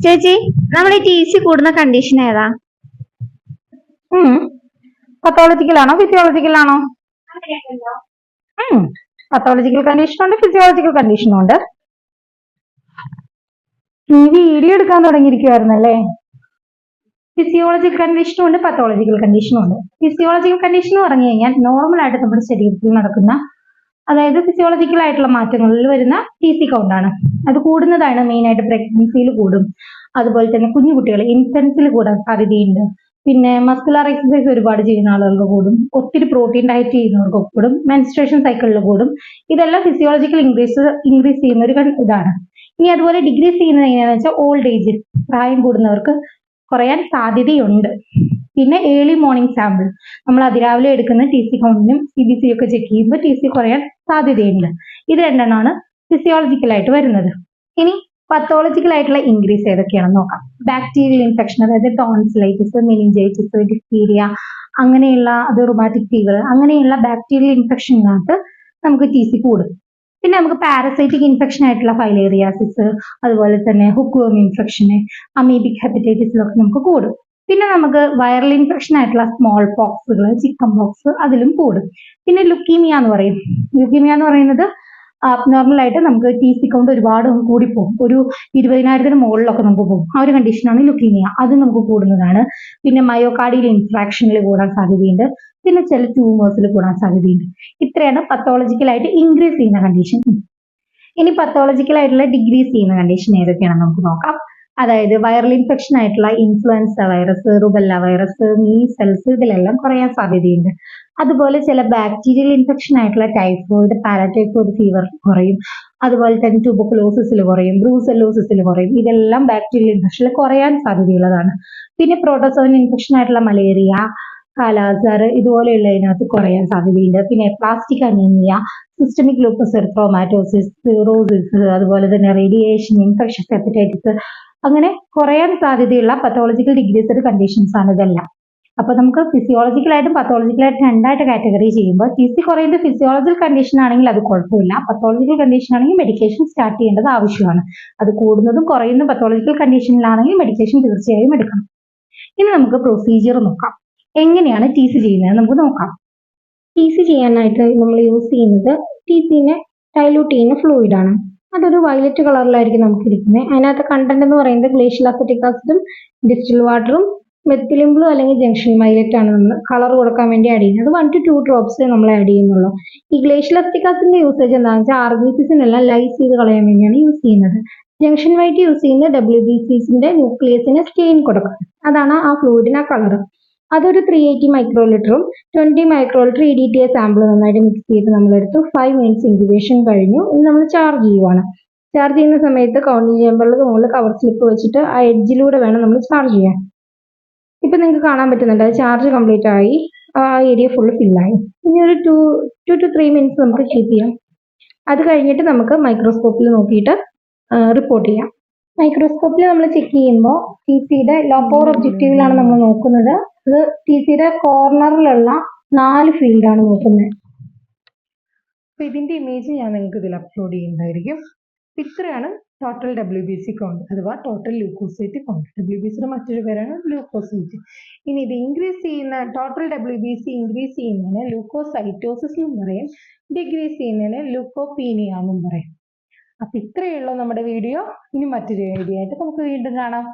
ചേച്ചി, നമ്മൾ ഈ ടി സി കൂടുന്ന കണ്ടീഷൻ ഏതാ? പത്തോളജിക്കൽ ആണോ ഫിസിയോളജിക്കൽ ആണോ? പത്തോളജിക്കൽ കണ്ടീഷനും ഉണ്ട്, ഫിസിയോളജിക്കൽ കണ്ടീഷനും ഉണ്ട്. നീ വീഡിയോ എടുക്കാൻ തുടങ്ങിയിരിക്കുവായിരുന്നല്ലേ? ഫിസിയോളജിക്കൽ കണ്ടീഷനും ഉണ്ട്, പത്തോളജിക്കൽ കണ്ടീഷനും ഉണ്ട്. ഫിസിയോളജിക്കൽ കണ്ടീഷൻ എന്ന് പറഞ്ഞു കഴിഞ്ഞാൽ നോർമൽ ആയിട്ട് നമ്മുടെ ശരീരത്തിൽ നടക്കുന്ന, അതായത് ഫിസിയോളജിക്കൽ ആയിട്ടുള്ള മാറ്റങ്ങളിൽ വരുന്ന ടി സി കൗണ്ടാണ്. അത് കൂടുന്നതാണ് മെയിൻ ആയിട്ട് പ്രഗ്നൻസിയിൽ കൂടും, അതുപോലെ തന്നെ കുഞ്ഞു കുട്ടികൾ ഇൻഫൻസിൽ കൂടാൻ സാധ്യതയുണ്ട്. പിന്നെ മസ്കുലർ എക്സസൈസ് ഒരുപാട് ചെയ്യുന്ന ആളുകൾക്ക് കൂടും, ഒത്തിരി പ്രോട്ടീൻ ഡയറ്റ് ചെയ്യുന്നവർക്ക് കൂടും, മെൻസ്ട്രേഷൻ സൈക്കിളിൽ കൂടും. ഇതെല്ലാം ഫിസിയോളജിക്കൽ ഇൻക്രീസ് ചെയ്യുന്ന ഒരു ഇതാണ്. ഇനി അതുപോലെ ഡിഗ്രീസ് ചെയ്യുന്നത് എങ്ങനെയാണെന്ന് വെച്ചാൽ ഓൾഡ് ഏജ്, പ്രായം കൂടുന്നവർക്ക് കുറയാൻ സാധ്യതയുണ്ട്. പിന്നെ ഏർലി മോർണിംഗ് സാമ്പിൾ, നമ്മൾ അതിരാവിലെ എടുക്കുന്ന ടി സി കൗണ്ടിനും സി ബി സി ഒക്കെ ചെക്ക് ചെയ്യുമ്പോൾ ടി സി കുറയാൻ സാധ്യതയുണ്ട്. ഇത് രണ്ടെണ്ണമാണ് ഫിസിയോളജിക്കലായിട്ട് വരുന്നത്. ഇനി പത്തോളജിക്കൽ ആയിട്ടുള്ള ഇൻക്രീസ് ഏതൊക്കെയാണെന്ന് നോക്കാം. ബാക്ടീരിയൽ ഇൻഫെക്ഷൻ, അതായത് ടോൺസിലൈറ്റിസ്, മെനിഞ്ചൈറ്റിസ്, ഡിഫ്തീരിയ, അങ്ങനെയുള്ള അത് റുമാറ്റിക് ഫീവർ, അങ്ങനെയുള്ള ബാക്ടീരിയൽ ഇൻഫെക്ഷനകത്ത് നമുക്ക് ടി സി കൂടും. പിന്നെ നമുക്ക് പാരസൈറ്റിക് ഇൻഫെക്ഷൻ ആയിട്ടുള്ള ഫൈലേറിയാസിസ്, അതുപോലെ തന്നെ ഹുക്ക്വേം ഇൻഫെക്ഷന്, അമീബിക് ഹെപ്പറ്റൈറ്റിസിലൊക്കെ നമുക്ക് കൂടും. പിന്നെ നമുക്ക് വൈറൽ ഇൻഫെക്ഷൻ ആയിട്ടുള്ള സ്മോൾ പോക്സുകൾ, ചിക്കൻ പോക്സ്, അതിലും കൂടും. പിന്നെ ലുക്കീമിയ എന്ന് പറയും. ലുക്കീമിയ എന്ന് പറയുന്നത് അബ്നോർമൽ ആയിട്ട് നമുക്ക് ടി സി കൗണ്ട് ഒരുപാട് കൂടിപ്പോകും, ഒരു 20,000 മുകളിലൊക്കെ നമുക്ക് പോകും. ആ ഒരു കണ്ടീഷനാണ് ലുക്കീമിയ, അത് നമുക്ക് കൂടുന്നതാണ്. പിന്നെ മയോകാർഡിയൽ ഇൻഫ്രാക്ഷനിൽ കൂടാൻ സാധ്യതയുണ്ട്. പിന്നെ ചില ട്യൂമേഴ്സിൽ കൂടാൻ സാധ്യതയുണ്ട്. ഇത്രയാണ് പത്തോളജിക്കലായിട്ട് ഇൻക്രീസ് ചെയ്യുന്ന കണ്ടീഷൻ. ഇനി പത്തോളജിക്കലായിട്ടുള്ള ഡിഗ്രീസ് ചെയ്യുന്ന കണ്ടീഷൻ ഏതൊക്കെയാണെന്ന് നമുക്ക് നോക്കാം. അതായത് വൈറൽ ഇൻഫെക്ഷൻ ആയിട്ടുള്ള influenza virus, rubella virus, measles, ഇതിലെല്ലാം കുറയാൻ സാധ്യതയുണ്ട്. അതുപോലെ ചില ബാക്ടീരിയൽ ഇൻഫെക്ഷൻ ആയിട്ടുള്ള ടൈഫോയിഡ്, പാരാടൈഫോയിഡ് ഫീവർ കുറയും. അതുപോലെ തന്നെ ട്യൂബർകുലോസിസിൽ കുറയും, ബ്രൂസെല്ലോസിസിൽ കുറയും. ഇതെല്ലാം ബാക്ടീരിയൽ ഇൻഫെക്ഷനിൽ കുറയാൻ സാധ്യതയുള്ളതാണ്. പിന്നെ പ്രോട്ടോസോയിൻ ഇൻഫെക്ഷൻ ആയിട്ടുള്ള മലേറിയ, കാലാസാർ, ഇതുപോലെയുള്ളതിനകത്ത് കുറയാൻ സാധ്യതയുണ്ട്. പിന്നെ plastic anaemia, systemic lupus erythematosus, cirrhosis, അതുപോലെ തന്നെ റേഡിയേഷൻ, ഇൻഫെക്ഷസ് ഹെപ്പറ്റൈറ്റിസ്, അങ്ങനെ കുറയാൻ സാധ്യതയുള്ള പത്തോളജിക്കൽ ഡിഗ്രീസ്ഡ് കണ്ടീഷൻസ് ആണ് ഇതെല്ലാം. അപ്പൊ നമുക്ക് ഫിസിയോളജിക്കലായിട്ടും പത്തോളജിക്കലായിട്ടും രണ്ടായിട്ട് കാറ്റഗറി ചെയ്യുമ്പോൾ ടി സി കുറയുന്നത് ഫിസിയോളജിക്കൽ കണ്ടീഷൻ ആണെങ്കിൽ അത് കുഴപ്പമില്ല, പത്തോളജിക്കൽ കണ്ടീഷൻ ആണെങ്കിൽ മെഡിക്കേഷൻ സ്റ്റാർട്ട് ചെയ്യേണ്ടത് ആവശ്യമാണ്. അത് കൂടുന്നതും കുറയുന്നതും പത്തോളജിക്കൽ കണ്ടീഷനിലാണെങ്കിൽ മെഡിക്കേഷൻ തീർച്ചയായും എടുക്കണം. ഇനി നമുക്ക് പ്രൊസീജിയർ നോക്കാം. എങ്ങനെയാണ് ടി സി ചെയ്യുന്നത് നമുക്ക് നോക്കാം. ടി സി ചെയ്യാനായിട്ട് നമ്മൾ യൂസ് ചെയ്യുന്നത് ടി സിനെ ഡൈല്യൂട്ട് ചെയ്യുന്ന ഫ്ലൂയിഡ് ആണ്. അതൊരു വയലറ്റ് കളറിലായിരിക്കും നമുക്ക് ഇരിക്കുന്നത്. അതിനകത്ത് കണ്ടന്റ് എന്ന് പറയുന്നത് ഗ്ലേഷ്യൽ അസറ്റിക് ആസിഡും ഡിസ്റ്റിൽ വാട്ടറും മെത്തിലിൻ ബ്ലൂ അല്ലെങ്കിൽ ജംഗ്ഷൻ വയലറ്റ് ആണ് നമ്മൾ കളർ കൊടുക്കാൻ വേണ്ടി ആഡ് ചെയ്യുന്നത്. 1 to 2 ഡ്രോപ്സ് നമ്മൾ ആഡ് ചെയ്യുന്നുള്ളൂ. ഈ ഗ്ലേഷ്യൽ അസറ്റിക് ആസിഡിന്റെ യൂസേജ് എന്താണെന്ന് വെച്ചാൽ RBCസിനെല്ലാം ലൈസ് ചെയ്ത് കളയാൻ വേണ്ടിയാണ് യൂസ് ചെയ്യുന്നത്. ജംഗ്ഷൻ വൈറ്റ് യൂസ് ചെയ്യുന്നത് WBCസിന്റെ ന്യൂക്ലിയസിന് സ്റ്റെയിൻ കൊടുക്കും. അതാണ് ആ ഫ്ലൂയിഡിന് ആ കളർ. അതൊരു 380 മൈക്രോ ലിറ്ററും 20 മൈക്രോ ലിറ്റർ EDTA സാമ്പിൾ നന്നായിട്ട് മിക്സ് ചെയ്ത് നമ്മളെടുത്തു. 5 മിനിറ്റ്സ് ഇൻക്യുബേഷൻ കഴിഞ്ഞു. ഇനി നമ്മൾ ചാർജ് ചെയ്യുവാണ്. ചാർജ് ചെയ്യുന്ന സമയത്ത് കൗണ്ടിങ് ചേമ്പറിൽ മുകളിൽ കവർ സ്ലിപ്പ് വെച്ചിട്ട് ആ എഡ്ജിലൂടെ വേണം നമ്മൾ ചാർജ് ചെയ്യാൻ. ഇപ്പൊ നിങ്ങൾക്ക് കാണാൻ പറ്റുന്നുണ്ട് അത് ചാർജ് കംപ്ലീറ്റ് ആയി, ആ ഏരിയ ഫുള്ള് ഫില്ലായി. ഇനി ഒരു 2 to 3 മിനിറ്റ്സ് നമുക്ക് കീപ്പ് ചെയ്യാം. അത് കഴിഞ്ഞിട്ട് നമുക്ക് മൈക്രോസ്കോപ്പിൽ നോക്കിയിട്ട് റിപ്പോർട്ട് ചെയ്യാം. മൈക്രോസ്കോപ്പിൽ നമ്മൾ ചെക്ക് ചെയ്യുമ്പോൾ ടി സിയുടെ ലോപ്പർ ഒബ്ജക്റ്റീവിലാണ് നമ്മൾ നോക്കുന്നത്. അത് ടി സിയുടെ കോർണറിലുള്ള 4 ഫീൽഡാണ് നോക്കുന്നത്. അപ്പൊ ഇതിന്റെ ഇമേജ് ഞാൻ നിങ്ങൾക്ക് ഇതിൽ അപ്ലോഡ് ചെയ്യുന്നതായിരിക്കും. ഇത്രയാണ് ടോട്ടൽ WBC കൗണ്ട് അഥവാ ടോട്ടൽ ല്യൂക്കോസൈറ്റ് കൗണ്ട്. WBCയുടെ മറ്റൊരു പേരാണ് ല്യൂക്കോസൈറ്റ്. ഇനി ഇത് ഇൻക്രീസ് ചെയ്യുന്ന ടോട്ടൽ WBC ഇൻക്രീസ് ചെയ്യുന്നതിന് ല്യൂക്കോസൈറ്റോസിസ് എന്നും പറയും, ഡിക്രീസ് ചെയ്യുന്നതിന് ല്യൂക്കോപീനിയ എന്നും പറയും. അപ്പൊ ഇത്രയേ ഉള്ളൂ നമ്മുടെ വീഡിയോ. ഇനി മറ്റൊരു വീഡിയോ ആയിട്ട് നമുക്ക് വീണ്ടും കാണാം.